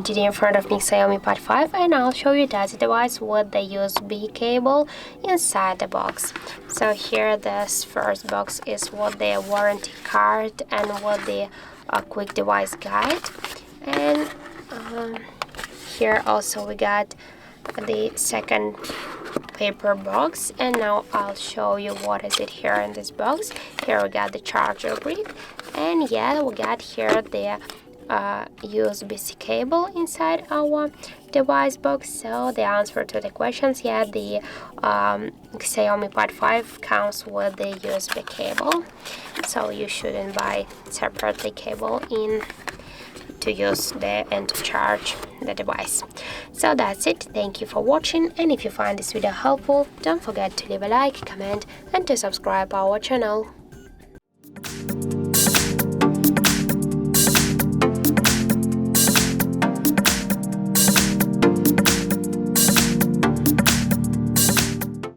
Today in front of me Xiaomi Pad 5, and I'll show you that device with the USB cable inside the box. So here this first box is with the warranty card and with the quick device guide, and here also we got the second paper box, and now I'll show you what is it here in this box. Here we got the charger brick, and yeah, we got here the USB-C cable inside our device box. So the answer to the questions, yeah, the Xiaomi Pad 5 comes with the USB cable, so you shouldn't buy separately cable in to use and to charge the device. So that's it. Thank you for watching, and if you find this video helpful, don't forget to leave a like, comment, and to subscribe our channel.